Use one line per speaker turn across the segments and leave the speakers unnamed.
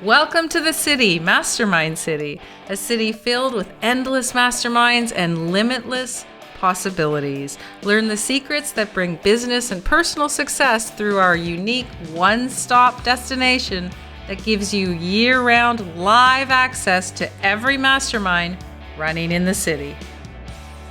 Welcome to the city, Mastermind City, a city filled with endless masterminds and limitless possibilities. Learn the secrets that bring business and personal success through our unique one-stop destination that gives you year-round live access to every mastermind running in the city.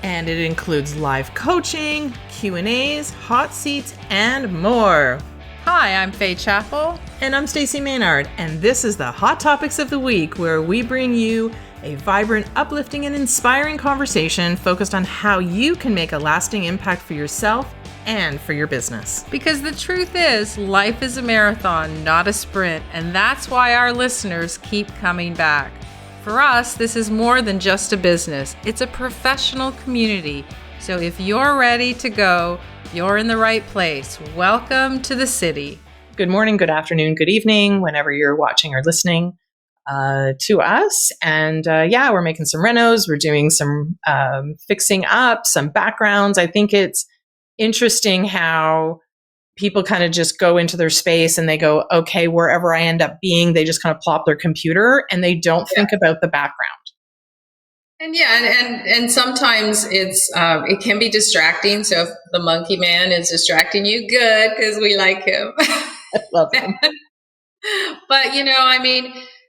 And it includes live coaching, Q&As, hot seats, and more.
Hi, I'm Fay Chappell.
And I'm Stacy Maynard, and this is the Hot Topics of the Week, where we bring you a vibrant, uplifting, and inspiring conversation focused on how you can make a lasting impact for yourself and for your business.
Because the truth is, life is a marathon, not a sprint, and that's why our listeners keep coming back. For us, this is more than just a business. It's a professional community. So if you're ready to go, you're in the right place. Welcome to the city.
Good morning, good afternoon, good evening, whenever you're watching or listening to us. And we're making some renos. We're doing some fixing up, some backgrounds. I think it's interesting how people kind of just go into their space and they go, okay, wherever I end up being, they just kind of plop their computer and they don't think about the background.
And sometimes it can be distracting. So if the monkey man is distracting you, good, because we like him.
I love him.
But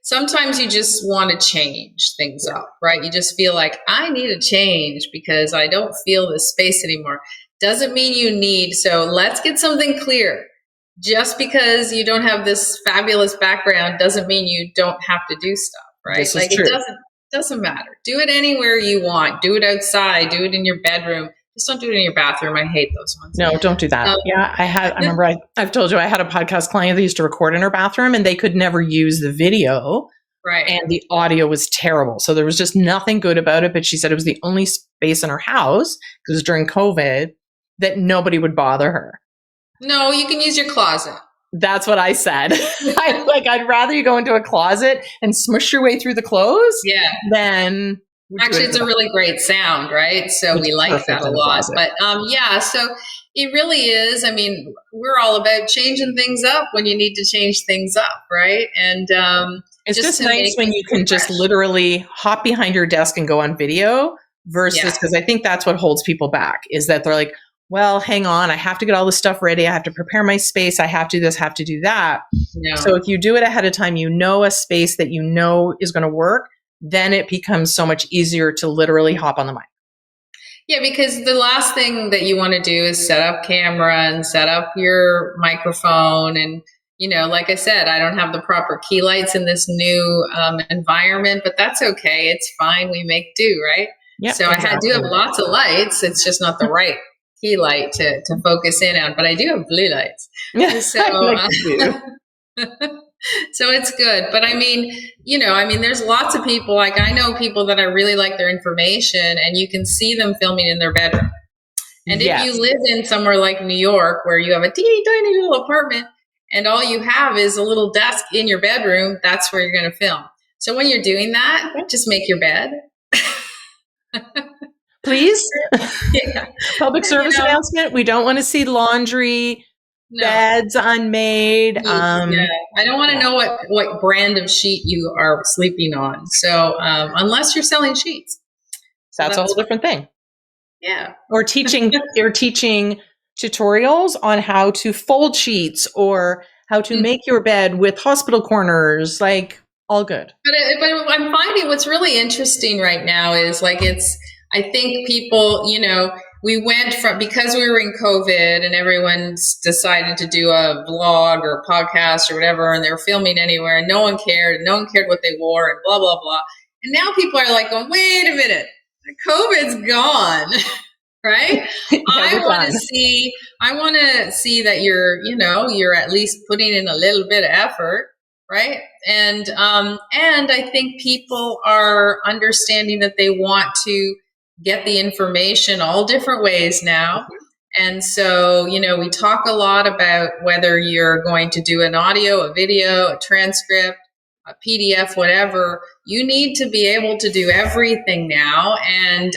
sometimes you just want to change things up, right? You just feel like I need a change because I don't feel this space anymore. Doesn't mean you need. So let's get something clear. Just because you don't have this fabulous background doesn't mean you don't have to do stuff, right?
This is true.
It doesn't matter. Do it anywhere you want. Do it outside. Do it in your bedroom. Just don't do it in your bathroom. I hate those ones.
No, don't do that. I remember I've told you I had a podcast client that used to record in her bathroom and they could never use the video.
Right.
And the audio was terrible. So there was just nothing good about it. But she said it was the only space in her house, because it was during COVID, that nobody would bother her.
No, you can use your closet.
That's what I said. I'd rather you go into a closet and smush your way through the clothes than...
Actually, it's a really great sound, right? So we like that a lot. But so it really is. I mean, we're all about changing things up when you need to change things up, right? And
it's just nice when you can just literally hop behind your desk and go on video versus, because I think that's what holds people back, is that they're like, well, hang on, I have to get all this stuff ready. I have to prepare my space. I have to do this, have to do that.
No.
So if you do it ahead of time, you know a space that you know is going to work, then it becomes so much easier to literally hop on the mic.
Yeah, because the last thing that you want to do is set up camera and set up your microphone. And, like I said, I don't have the proper key lights in this new environment, but that's okay. It's fine. We make do, right?
Yep,
so
exactly.
I do have lots of lights. It's just not the right key light to focus in on, but I do have blue lights. So it's good. But there's lots of people, like I know people that I really like their information and you can see them filming in their bedroom. And if you live in somewhere like New York where you have a teeny tiny little apartment and all you have is a little desk in your bedroom, that's where you're going to film. So when you're doing that, just make your bed.
Please. Public service announcement. We don't want to see laundry. No. Beds unmade.
I don't want to know what brand of sheet you are sleeping on. So unless you're selling sheets.
That's a whole different thing.
Yeah.
Or teaching tutorials on how to fold sheets or how to make your bed with hospital corners, like all good.
But I'm finding what's really interesting right now is I think people, we went from, because we were in COVID and everyone's decided to do a vlog or a podcast or whatever, and they were filming anywhere and no one cared what they wore and blah, blah, blah. And now people are like, going, wait a minute, COVID's gone, right? I want to see that you're at least putting in a little bit of effort, right? And I think people are understanding that they want to get the information all different ways now. And so, we talk a lot about whether you're going to do an audio, a video, a transcript, a PDF, whatever. You need to be able to do everything now. And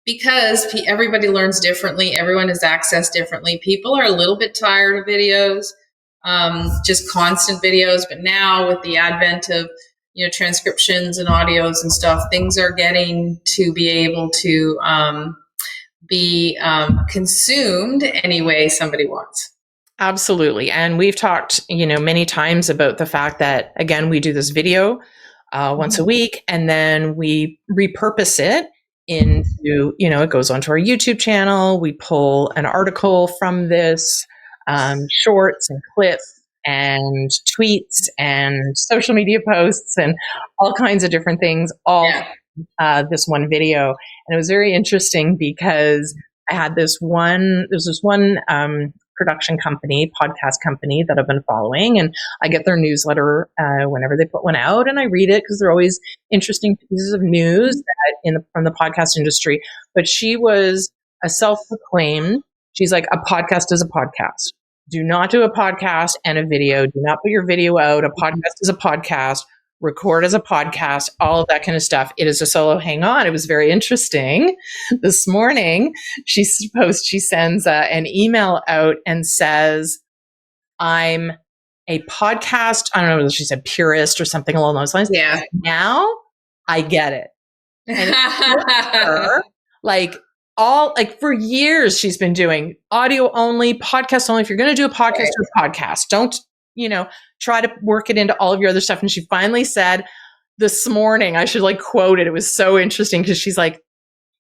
because everybody learns differently, everyone has access differently. People are a little bit tired of videos. just constant videos. But now with the advent of, transcriptions and audios and stuff, things are getting to be able to be consumed any way somebody wants.
Absolutely. And we've talked, many times about the fact that, again, we do this video once a week, and then we repurpose it into, it goes onto our YouTube channel. We pull an article from this, shorts and clips and tweets and social media posts and all kinds of different things, this one video. And it was very interesting because I had there's this one production company, podcast company that I've been following, and I get their newsletter whenever they put one out, and I read it because they're always interesting pieces of news from the podcast industry. But she was a self-proclaimed, she's like, a podcast is a podcast. Do not do a podcast and a video. Do not put your video out. A podcast is a podcast. Record as a podcast, all of that kind of stuff. It is a solo. Hang on. It was very interesting. This morning, she sends an email out and says, I'm a podcast. I don't know whether she said purist or something along those lines.
Yeah.
Now I get it. And her, for years, she's been doing audio only, podcast only. If you're going to do a podcast, do a podcast. Don't, try to work it into all of your other stuff. And she finally said this morning, I should quote it. It was so interesting because she's like,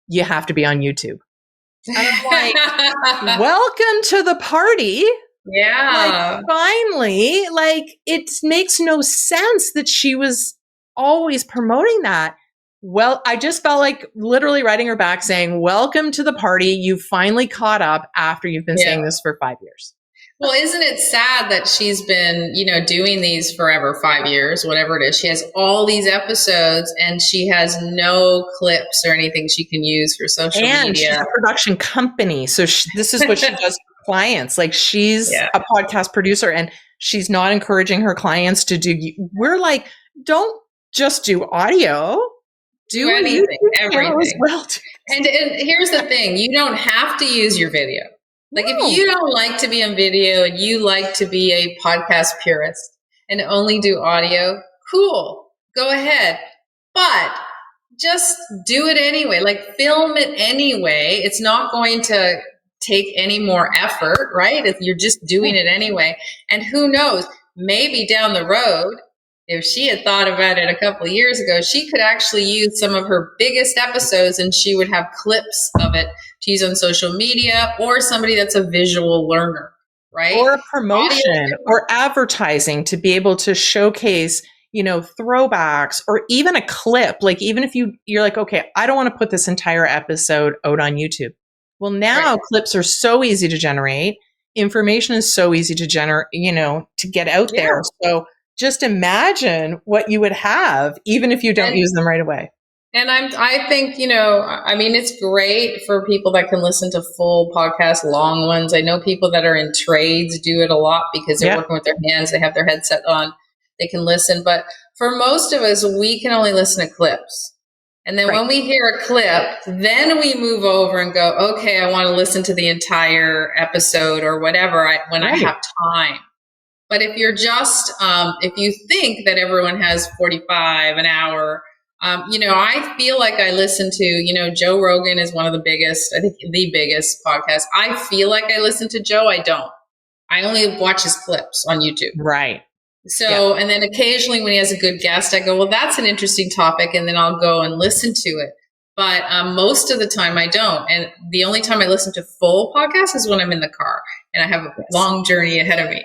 you have to be on YouTube. And I'm like, welcome to the party.
Yeah.
Finally, it makes no sense that she was always promoting that. Well, I just felt like literally writing her back saying, welcome to the party. You finally caught up after you've been saying this for 5 years.
Well, isn't it sad that she's been, doing these forever, 5 years, whatever it is. She has all these episodes and she has no clips or anything she can use for social media.
And she's a production company. So this is what she does for clients. She's a podcast producer and she's not encouraging her clients to do. We're like, don't just do audio. Do
anything, everything.
Well.
And here's the thing. You don't have to use your video. If you don't like to be on video and you like to be a podcast purist and only do audio, cool, go ahead. But just do it anyway. Film it anyway. It's not going to take any more effort, right? If you're just doing it anyway. And who knows, maybe down the road, if she had thought about it a couple of years ago, she could actually use some of her biggest episodes and she would have clips of it to use on social media, or somebody that's a visual learner, right?
Or a promotion or advertising to be able to showcase, throwbacks or even a clip. Even if you're like, okay, I don't want to put this entire episode out on YouTube. Well, now clips are so easy to generate. Information is so easy to generate, to get out there. So just imagine what you would have, even if you don't use them right away.
And I think, it's great for people that can listen to full podcasts, long ones. I know people that are in trades do it a lot because they're working with their hands. They have their headset on. They can listen. But for most of us, we can only listen to clips. And then when we hear a clip, then we move over and go, okay, I want to listen to the entire episode or whatever when I have time. But if you're just, if you think that everyone has 45, an hour, I feel like I listen to, Joe Rogan is one of the biggest, I think the biggest podcast. I feel like I listen to Joe. I don't. I only watch his clips on YouTube.
Right.
So, and then occasionally when he has a good guest, I go, well, that's an interesting topic. And then I'll go and listen to it. But most of the time I don't. And the only time I listen to full podcasts is when I'm in the car and I have a long journey ahead of me.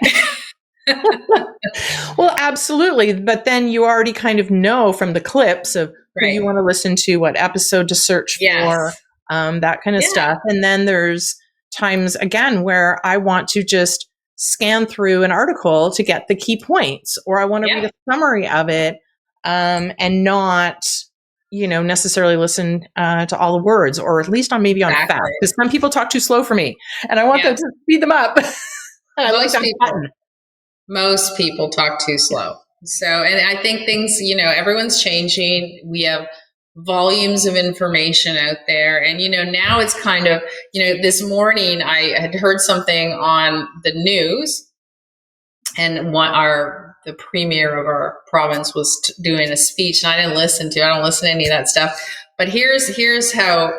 Well, absolutely. But then you already kind of know from the clips of who you want to listen to, what episode to search for, that kind of stuff. And then there's times, again, where I want to just scan through an article to get the key points, or I want to read a summary of it and not, necessarily listen to all the words, or at least on fast. Because some people talk too slow for me and I want them to speed them up.
Most people talk too slow. So, and I think things, everyone's changing. We have volumes of information out there. And, now it's kind of, this morning I had heard something on the news and the premier of our province was doing a speech, and I don't listen to any of that stuff. But here's how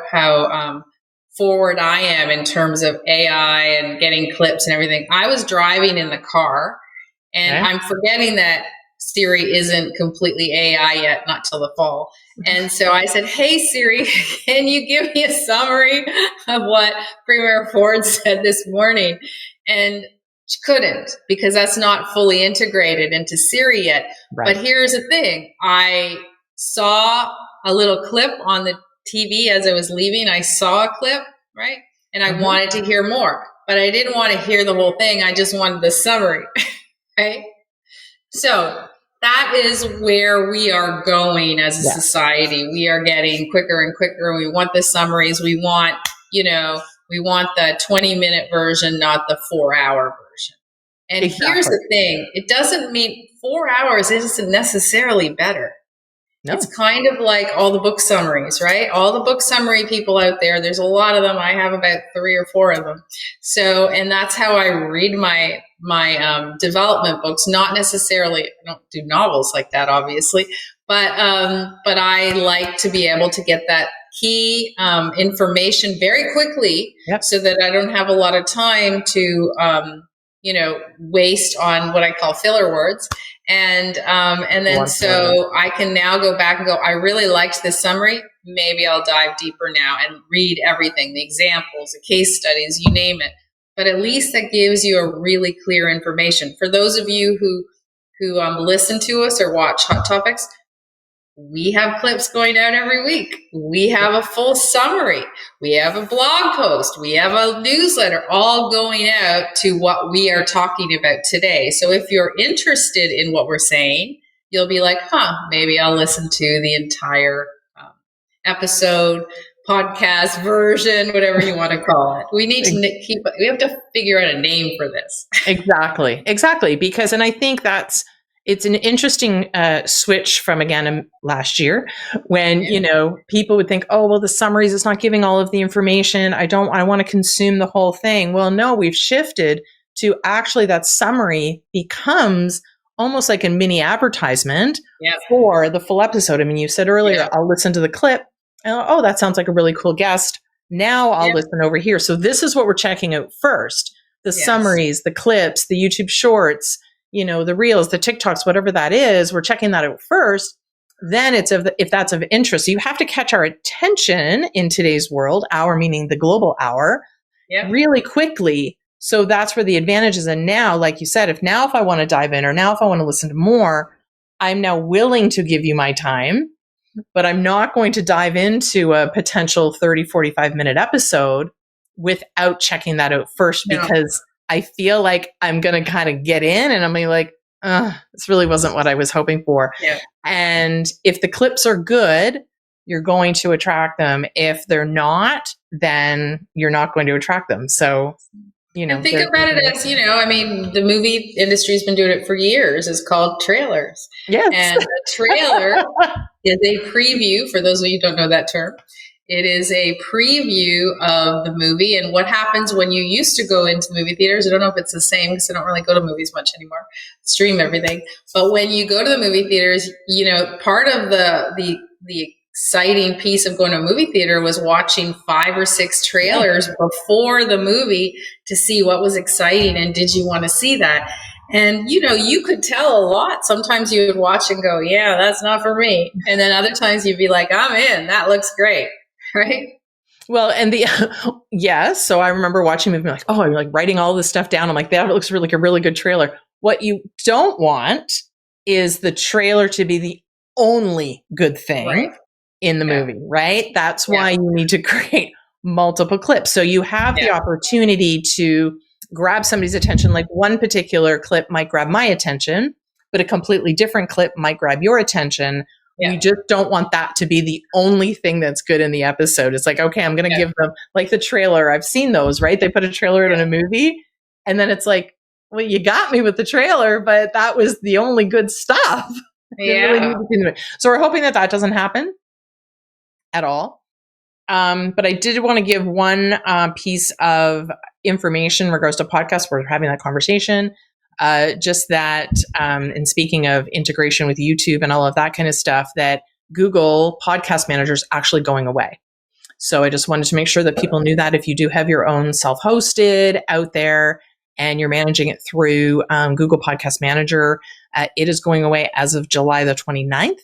forward I am in terms of AI and getting clips and everything. I was driving in the car, and I'm forgetting that Siri isn't completely AI yet, not till the fall. And so I said, "Hey Siri, can you give me a summary of what Premier Ford said this morning?" And she couldn't, because that's not fully integrated into Siri yet. Right. But here's the thing. I saw a little clip on the TV as I was leaving. I saw a clip, right? And I wanted to hear more, but I didn't want to hear the whole thing. I just wanted the summary, right? So that is where we are going as a society. We are getting quicker and quicker. We want the summaries. We want, we want the 20-minute version, not the 4-hour version. And here's the thing. It doesn't mean 4 hours isn't necessarily better. No. It's kind of like all the book summaries, right? All the book summary people out there, there's a lot of them. I have about 3 or 4 of them. So, and that's how I read my development books. Not necessarily, I don't do novels like that, obviously, but I like to be able to get that key information very quickly, so that I don't have a lot of time to, waste on what I call filler words. And then so I can now go back and go, I really liked this summary. Maybe I'll dive deeper now and read everything, the examples, the case studies, you name it. But at least that gives you a really clear information. For those of you who listen to us or watch Hot Topics, we have clips going out every week. We have a full summary. We have a blog post. We have a newsletter, all going out to what we are talking about today. So if you're interested in what we're saying, you'll be like, maybe I'll listen to the entire episode, podcast version, whatever you want to call it. We need to we have to figure out a name for this.
Exactly. Because, and I think it's an interesting switch from, again, last year when, people would think, oh, well, the summaries, it's not giving all of the information. I want to consume the whole thing. Well, no, we've shifted to actually that summary becomes almost like a mini advertisement for the full episode. I mean, you said earlier, I'll listen to the clip. Oh, that sounds like a really cool guest. Now I'll listen over here. So this is what we're checking out first. The summaries, the clips, the YouTube shorts, the reels, the TikToks, whatever that is, we're checking that out first. Then it's if that's of interest. So you have to catch our attention in today's world, hour meaning the global hour, really quickly. So that's where the advantage is. And now, like you said, if I want to dive in, or now if I want to listen to more, I'm now willing to give you my time, but I'm not going to dive into a potential 30, 45-minute episode without checking that out first, because I feel like I'm going to kind of get in and I'm going to be like, this really wasn't what I was hoping for. Yeah. And if the clips are good, you're going to attract them. If they're not, then you're not going to attract them. So,
and think about it as, the movie industry's been doing it for years. It's called trailers.
Yes.
And a trailer is a preview, for those of you who don't know that term. It is a preview of the movie. And what happens when you used to go into movie theaters, I don't know if it's the same because I don't really go to movies much anymore, stream everything. But when you go to the movie theaters, part of the exciting piece of going to a movie theater was watching 5 or 6 trailers before the movie to see what was exciting and did you want to see that. And, you could tell a lot. Sometimes you would watch and go, yeah, that's not for me. And then other times you'd be like, I'm in. That looks great. Right.
Well, and yes. So I remember watching a movie like, oh, I'm like writing all this stuff down. I'm like, that looks like a really good trailer. What you don't want is the trailer to be the only good thing in the movie, right? That's why you need to create multiple clips. So you have the opportunity to grab somebody's attention. Like one particular clip might grab my attention, but a completely different clip might grab your attention. We just don't want that to be the only thing that's good in the episode. It's like, okay, I'm going to give them like the trailer. I've seen those, right? They put a trailer in a movie and then it's like, well, you got me with the trailer, but that was the only good stuff. So we're hoping that doesn't happen at all. But I did want to give one piece of information in regards to podcasts. We're having that conversation. Just that, and speaking of integration with YouTube and all of that kind of stuff, that Google Podcast Manager is actually going away. So I just wanted to make sure that people knew that if you do have your own self-hosted out there and you're managing it through Google Podcast Manager, it is going away as of July the 29th.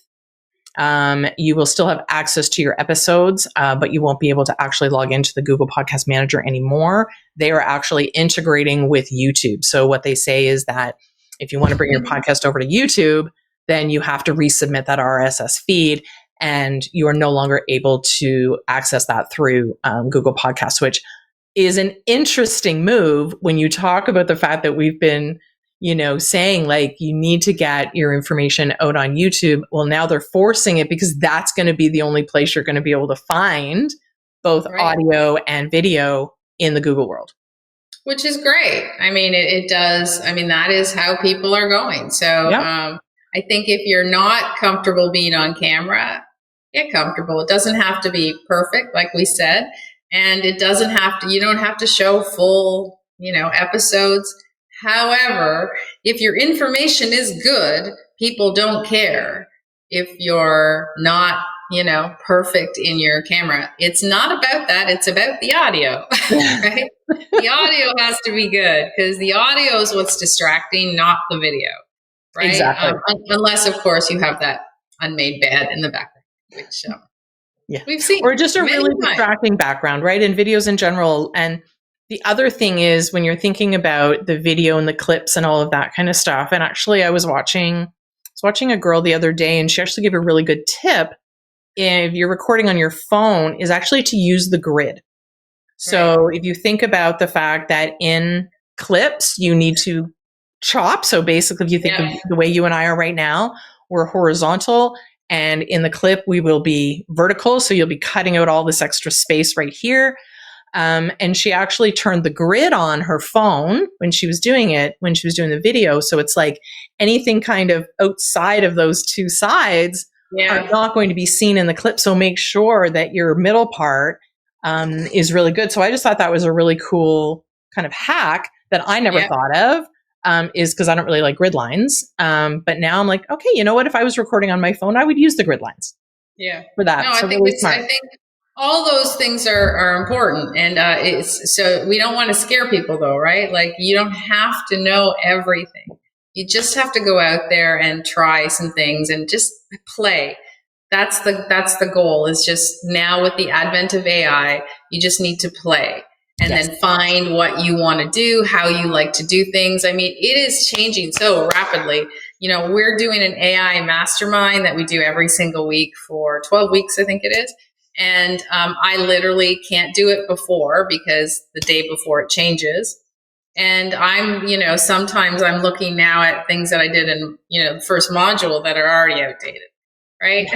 You will still have access to your episodes, but you won't be able to actually log into the Google Podcast Manager anymore. They are actually integrating with YouTube. So what they say is that if you want to bring your podcast over to YouTube, then you have to resubmit that RSS feed, and you are no longer able to access that through Google Podcasts, which is an interesting move when you talk about the fact that we've been saying like you need to get your information out on YouTube. Well, now they're forcing it because that's going to be the only place you're going to be able to find both audio and video in the Google world.
Which is great. I mean, it does. I mean, that is how people are going. So I think if you're not comfortable being on camera, get comfortable. It doesn't have to be perfect, like we said. And it doesn't have to, you don't have to show full, episodes. However, if your information is good, people don't care if you're not, perfect in your camera. It's not about that. It's about the audio, right? The audio has to be good because the audio is what's distracting, not the video, right?
Exactly.
Unless, of course, you have that unmade bed in the background, which we've seen.
Or just a really distracting background, right? In videos in general. And the other thing is when you're thinking about the video and the clips and all of that kind of stuff. And actually I was watching a girl the other day, and she actually gave a really good tip. If you're recording on your phone, is actually to use the grid. So if you think about the fact that in clips, you need to chop. So basically, if you think of the way you and I are right now, we're horizontal. And in the clip, we will be vertical. So you'll be cutting out all this extra space right here. And she actually turned the grid on her phone when she was doing the video. So it's like anything kind of outside of those two sides are not going to be seen in the clip. So make sure that your middle part is really good. So I just thought that was a really cool kind of hack that I never thought of, is because I don't really like grid lines. But now I'm like, okay, you know what? If I was recording on my phone, I would use the grid lines. For that.
No,
so
I think
really smart.
I think all those things are important. And so we don't want to scare people though, right? Like you don't have to know everything. You just have to go out there and try some things and just play. That's the goal, is just now with the advent of AI, you just need to play and then find what you want to do, how you like to do things. I mean, it is changing so rapidly. We're doing an AI mastermind that we do every single week for 12 weeks, I think it is. And I literally can't do it before because the day before it changes. And I'm, sometimes I'm looking now at things that I did in, the first module that are already outdated, right?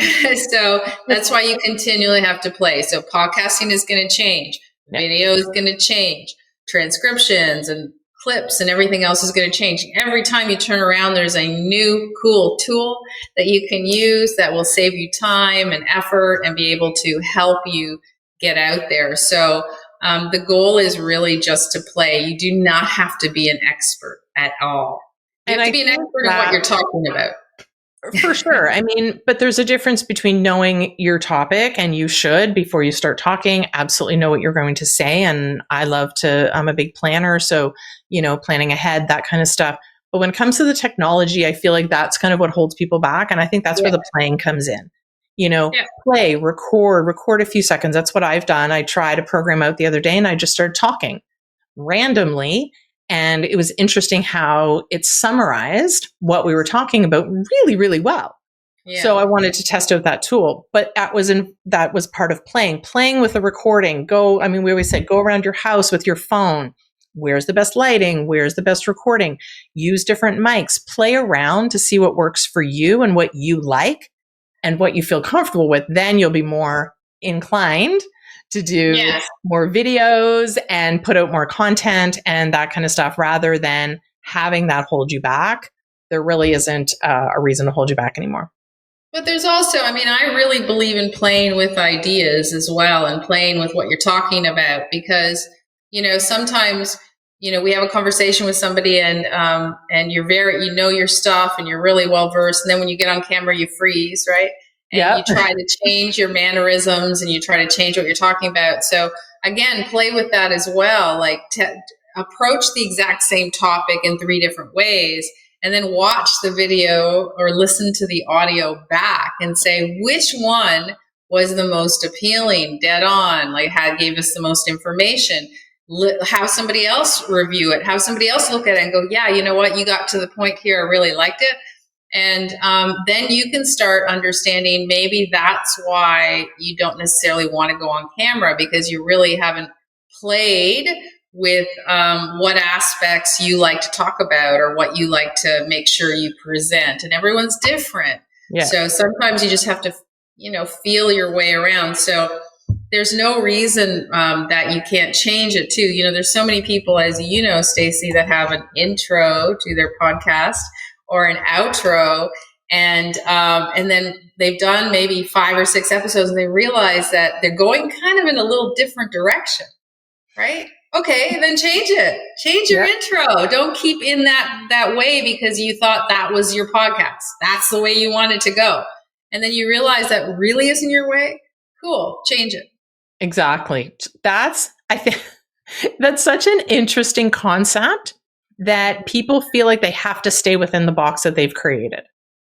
So that's why you continually have to play. So podcasting is going to change. Video is going to change. Transcriptions and clips and everything else is going to change. Every time you turn around, there's a new cool tool that you can use that will save you time and effort and be able to help you get out there. So the goal is really just to play. You do not have to be an expert at all. You have to be an expert in what you're talking about.
For sure. I mean, but there's a difference between knowing your topic, and you should, before you start talking, absolutely know what you're going to say. And I'm a big planner. So, planning ahead, that kind of stuff. But when it comes to the technology, I feel like that's kind of what holds people back. And I think that's where the playing comes in. Play, record a few seconds. That's what I've done. I tried a program out the other day and I just started talking randomly. And it was interesting how it summarized what we were talking about really, really well. Yeah. So I wanted to test out that tool, but that was part of playing with the recording. We always said, go around your house with your phone. Where's the best lighting? Where's the best recording? Use different mics, play around to see what works for you and what you like and what you feel comfortable with. Then you'll be more inclined to do more videos and put out more content and that kind of stuff, rather than having that hold you back. There really isn't a reason to hold you back anymore.
But there's also, I really believe in playing with ideas as well and playing with what you're talking about, because, sometimes, we have a conversation with somebody and you're you know your stuff and you're really well versed. And then when you get on camera, you freeze, right? And you try to change your mannerisms and you try to change what you're talking about. So again, play with that as well. Like approach the exact same topic in 3 different ways, and then watch the video or listen to the audio back and say which one was the most appealing, dead on, like gave us the most information. Have somebody else review it, have somebody else look at it and go, yeah, you know what, you got to the point here, I really liked it. And then you can start understanding maybe that's why you don't necessarily want to go on camera, because you really haven't played with what aspects you like to talk about or what you like to make sure you present. And everyone's different. Yeah. So sometimes you just have to, feel your way around. So there's no reason that you can't change it too. There's so many people, as you know, Stacy, that have an intro to their podcast or an outro, and then they've done maybe 5 or 6 episodes and they realize that they're going kind of in a little different direction, right? Okay, then change it. Change your intro. Don't keep in that way because you thought that was your podcast. That's the way you want it to go. And then you realize that really isn't your way. Cool, change it.
Exactly. I think that's such an interesting concept that people feel like they have to stay within the box that they've created.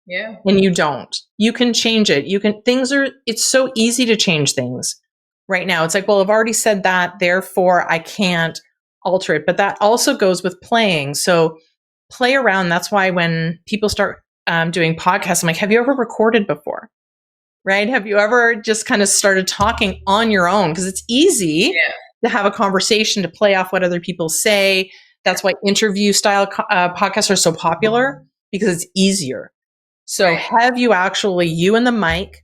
Yeah.
And you don't. You can change it. It's so easy to change things right now. It's like, well, I've already said that, therefore I can't alter it. But that also goes with playing. So play around. That's why when people start doing podcasts, I'm like, have you ever recorded before? Right? Have you ever just kind of started talking on your own? Because it's easy to have a conversation, to play off what other people say. That's why interview style podcasts are so popular, because it's easier. So have you actually, you and the mic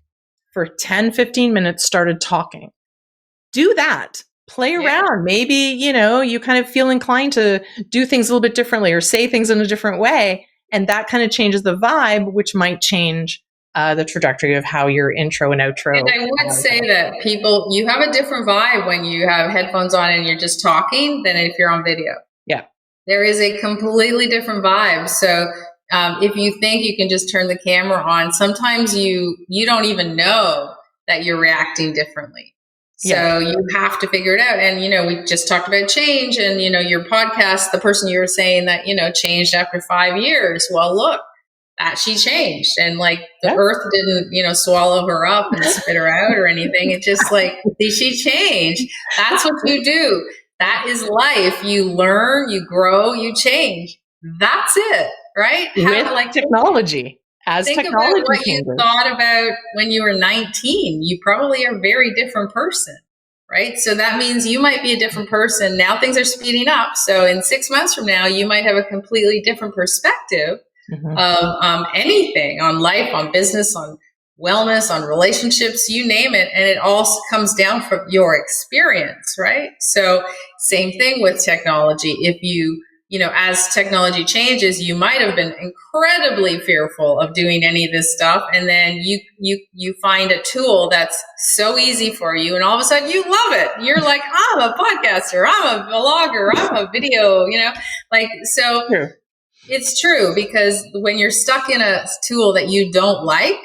for 10, 15 minutes started talking? Do that. Play around. Maybe, you kind of feel inclined to do things a little bit differently or say things in a different way. And that kind of changes the vibe, which might change the trajectory of how your intro and outro.
And I would say that you have a different vibe when you have headphones on and you're just talking than if you're on video.
Yeah.
There is a completely different vibe. So if you think you can just turn the camera on, sometimes you don't even know that you're reacting differently. So you have to figure it out. And, we just talked about change and, your podcast, the person you were saying that, changed after 5 years. Well, look, that she changed, and like the earth didn't, swallow her up and spit her out or anything. It just she changed. That's what you do. That is life. You learn, you grow, you change. That's it, right?
With technology. Think technology
about what you thought about when you were 19. You probably are a very different person, right? So that means you might be a different person. Now things are speeding up. So in 6 months from now, you might have a completely different perspective of anything, on life, on business, on wellness, on relationships, you name it. And it all comes down from your experience, right? So same thing with technology. If as technology changes, you might have been incredibly fearful of doing any of this stuff. And then you find a tool that's so easy for you. And all of a sudden you love it. You're like, I'm a podcaster, I'm a vlogger, I'm a video, so
True.
It's true, because when you're stuck in a tool that you don't like,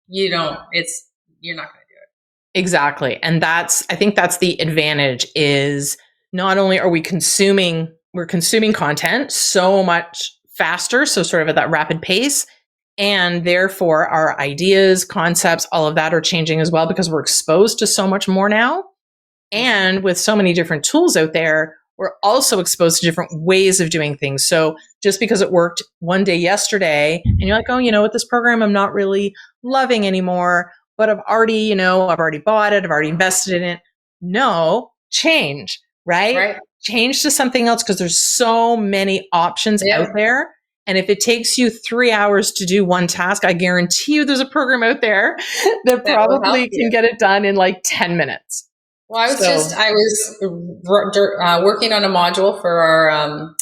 you're not going to do it.
Exactly. And I think that's the advantage, is not only are we're consuming content so much faster, so sort of at that rapid pace, and therefore our ideas, concepts, all of that are changing as well, because we're exposed to so much more now. And with so many different tools out there, we're also exposed to different ways of doing things. So just because it worked one day yesterday and you're like, oh, with this program I'm not really loving anymore, but I've already bought it, I've already invested in it. No, change, right? Change to something else, because there's so many options out there. And if it takes you 3 hours to do one task, I guarantee you there's a program out there that probably can get it done in like 10 minutes.
Well, I was working on a module for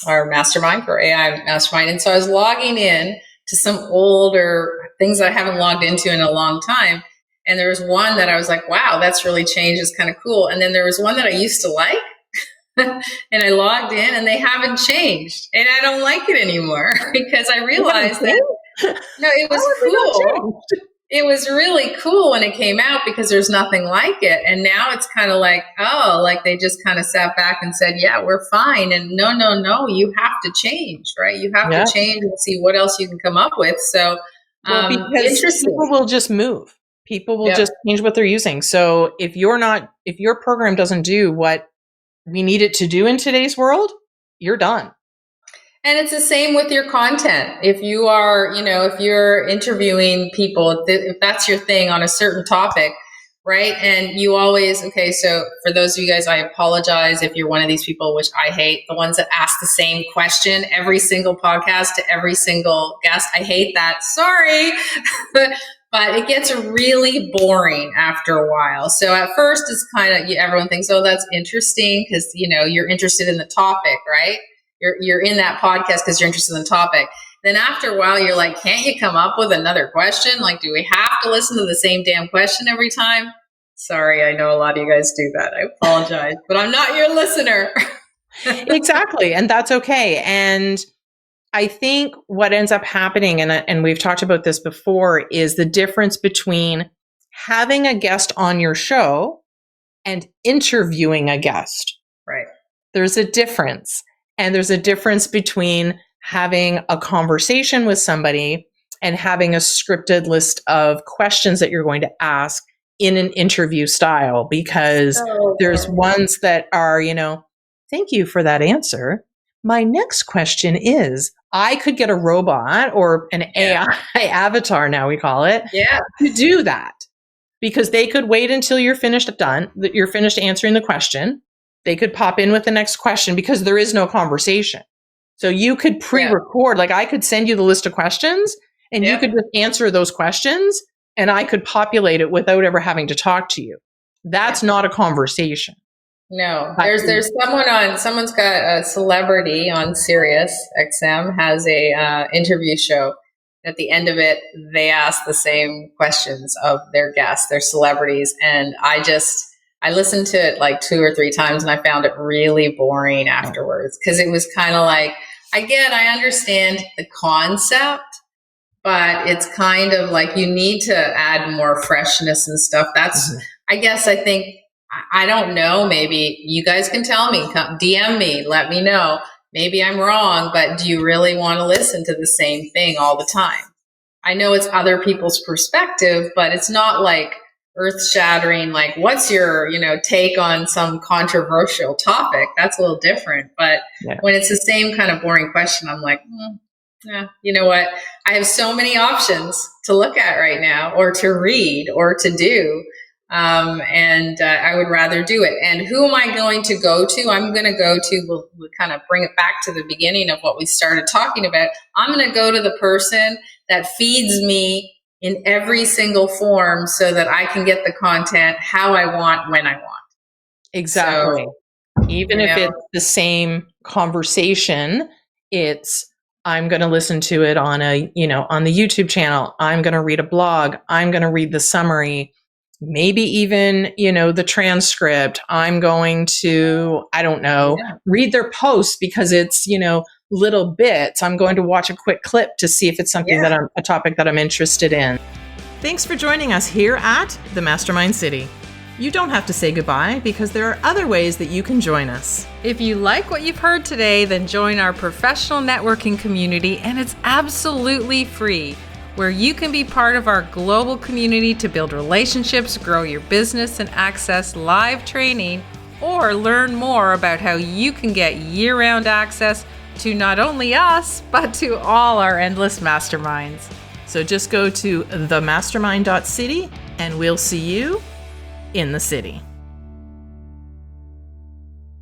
our mastermind, for AI mastermind. And so I was logging in to some older things that I haven't logged into in a long time. And there was one that I was like, wow, that's really changed. It's kind of cool. And then there was one that I used to like. And I logged in and they haven't changed. And I don't like it anymore because I realized that, no, it was cool. It was really cool when it came out because there's nothing like it. And now it's kind of like, oh, like they just kind of sat back and said, yeah, we're fine. And no, you have to change, right? You have to change and see what else you can come up with. So,
because people will just move. People will just change what they're using. So if your program doesn't do what we need it to do in today's world, you're done.
And it's the same with your content. If you are, if you're interviewing people, if that's your thing on a certain topic, right? And you always, okay, so for those of you guys, I apologize if you're one of these people, which I hate, the ones that ask the same question every single podcast to every single guest. I hate that. Sorry. But it gets really boring after a while. So at first it's kind of, everyone thinks, oh, that's interesting because, you're interested in the topic, right? You're in that podcast because you're interested in the topic. Then after a while, you're like, can't you come up with another question? Like, do we have to listen to the same damn question every time? Sorry, I know a lot of you guys do that. I apologize, but I'm not your listener.
Exactly. And that's okay. And I think what ends up happening, and we've talked about this before, is the difference between having a guest on your show and interviewing a guest.
Right.
There's a difference. And there's a difference between having a conversation with somebody and having a scripted list of questions that you're going to ask in an interview style, because there's ones that are, thank you for that answer. My next question is, I could get a robot or an AI avatar, now we call it, to do that, because they could wait until you're finished answering the question. They could pop in with the next question because there is no conversation. So you could pre-record, like I could send you the list of questions and you could just answer those questions and I could populate it without ever having to talk to you. That's not a conversation.
No, there's someone's got a celebrity on Sirius XM has a interview show. At the end of it, they ask the same questions of their guests, their celebrities. And I listened to it like 2 or 3 times and I found it really boring afterwards because it was kind of like, I understand the concept, but it's kind of like you need to add more freshness and stuff. That's, I think, I don't know, maybe you guys can tell me, DM me, let me know. Maybe I'm wrong, but do you really want to listen to the same thing all the time? I know it's other people's perspective, but it's not like earth-shattering, like what's your take on some controversial topic. That's a little different, but when it's the same kind of boring question, I'm like, you know what, I have so many options to look at right now, or to read, or to do, and I would rather do it. And who am I going to go to? I'm going to go to, we'll kind of bring it back to the beginning of what we started talking about. I'm going to go to the person that feeds me in every single form so that I can get the content how I want, when I want.
Exactly. So, even if it's the same conversation, I'm going to listen to it on on the YouTube channel. I'm going to read a blog. I'm going to read the summary, maybe even, the transcript. I'm going to, read their posts because it's, little bits. I'm going to watch a quick clip to see if it's something a topic that I'm interested in. Thanks for joining us here at the Mastermind City. You don't have to say goodbye because there are other ways that you can join us.
If you like what you've heard today, then join our professional networking community, and it's absolutely free, where you can be part of our global community to build relationships, grow your business, and access live training, or learn more about how you can get year-round access to not only us, but to all our endless masterminds. So just go to themastermind.city and we'll see you in the city.